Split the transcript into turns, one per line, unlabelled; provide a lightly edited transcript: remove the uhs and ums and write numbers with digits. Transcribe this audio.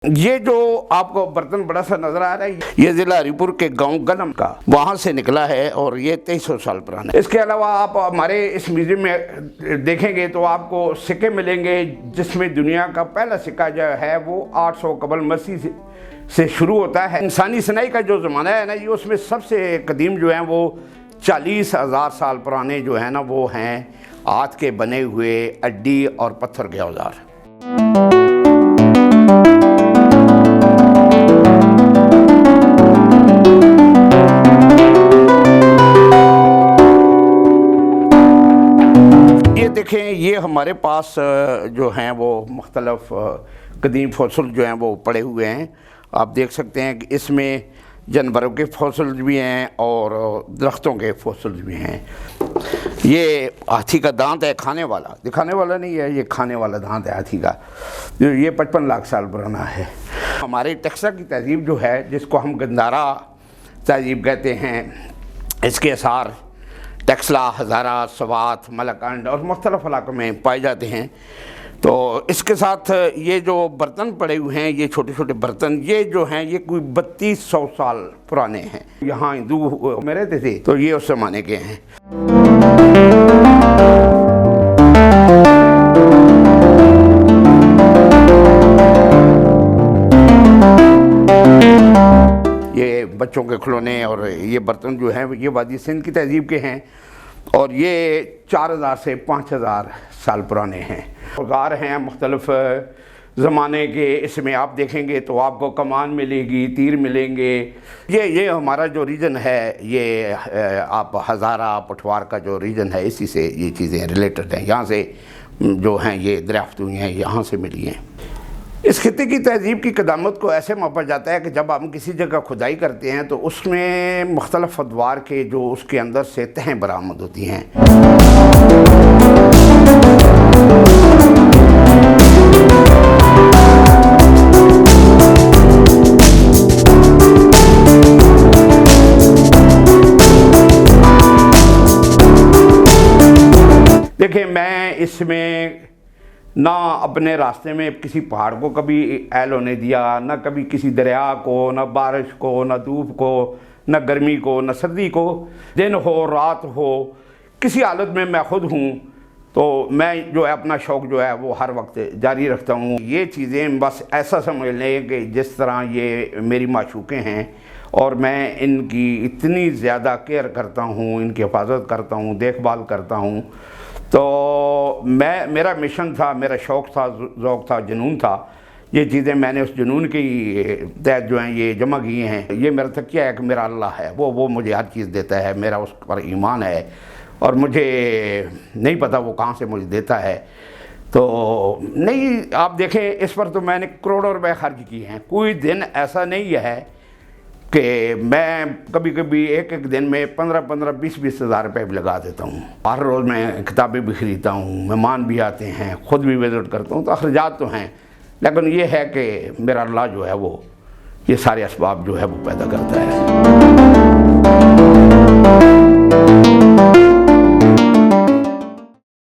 ये जो आपको बर्तन बड़ा सा नजर आ रहा है, ये जिला हरिपुर के गांव गनम का वहां से निकला है और ये 2300 साल पुराना है। इसके अलावा आप हमारे इस म्यूजियम में देखेंगे तो आपको सिक्के मिलेंगे, जिसमें दुनिया का पहला सिक्का जो है वो 800 कबल मसीह से शुरू होता है। इंसानी सनाई का जो ज़माना है ना, ये उसमें सबसे कदीम जो है वो 40,000 साल पुराने जो है ना वो हैं हाथ के बने हुए अड्डी और पत्थर के औजार। ये देखें, ये हमारे पास जो हैं वो मुख्तलफ कदीम फॉसिल जो हैं वो पड़े हुए हैं। आप देख सकते हैं कि इसमें जानवरों के फॉसिल भी हैं और दरख्तों के फॉसिल भी हैं। ये हाथी का दांत है, खाने वाला, दिखाने वाला नहीं है, ये खाने वाला दांत है हाथी का। ये 55 लाख साल पुराना है। हमारे टेक्सा की तहजीब जो है, जिसको हम गंधारा तहजीब कहते हैं, इसके आसार टेक्सला, हज़ारा, सवात, मलकंड और मुख्तलिफ इलाकों में पाए जाते हैं। तो इसके साथ ये जो बर्तन पड़े हुए हैं, ये छोटे छोटे बर्तन, ये जो हैं ये कोई 3200 साल पुराने हैं। यहाँ हिंदू में रहते थे तो ये उस ज़माने के हैं। ये बच्चों के खिलौने और ये बर्तन जो हैं ये वादी सिंध की तहजीब के हैं और ये 4000 से 5000 साल पुराने हैं। औजार हैं मुख्तलिफ ज़माने के। इसमें आप देखेंगे तो आपको कमान मिलेगी, तीर मिलेंगे। ये हमारा जो रीजन है, ये आप हज़ारा पठवार का जो रीजन है, इसी से ये चीज़ें रिलेटेड हैं। यहाँ से जो हैं ये दरियाफ्त हुई हैं, यहाँ से मिली हैं। इस खित्ते की तहजीब की कदामत को ऐसे मापा जाता है कि जब हम किसी जगह खुदाई करते हैं तो उसमें मुख्तलिफ अदवार के जो उसके अंदर से तहें बरामद होती हैं। देखिए, मैं इसमें ना अपने रास्ते में किसी पहाड़ को कभी ऐल होने दिया, ना कभी किसी दरिया को, ना बारिश को, ना धूप को, ना गर्मी को, ना सर्दी को। दिन हो रात हो, किसी हालत में मैं खुद हूँ तो मैं जो है अपना शौक़ जो है वो हर वक्त जारी रखता हूँ। ये चीज़ें बस ऐसा समझ लें कि जिस तरह ये मेरी माशूक़ें हैं और मैं इनकी इतनी ज़्यादा केयर करता हूँ, इनकी हिफाजत करता हूँ, देखभाल करता हूँ। तो मेरा मिशन था, मेरा शौक़ था, ज़ौक़ था, जुनून था। ये चीज़ें मैंने उस जुनून के तहत जो हैं ये जमा किए हैं। ये मेरा तकिया है कि मेरा अल्लाह है, वो मुझे हर चीज़ देता है, मेरा उस पर ईमान है और मुझे नहीं पता वो कहाँ से मुझे देता है। तो नहीं, आप देखें, इस पर तो मैंने करोड़ों रुपए खर्च किए हैं। कोई दिन ऐसा नहीं है कि मैं कभी कभी एक दिन में 15-15, 20-20 हज़ार रुपये भी लगा देता हूँ। हर रोज़ मैं किताबें भी ख़रीदता हूँ, मेहमान भी आते हैं, ख़ुद भी विज़िट करता हूँ, तो अखराजात तो हैं। लेकिन ये है कि मेरा अल्लाह जो है वो ये सारे असबाब जो है वो पैदा करता है।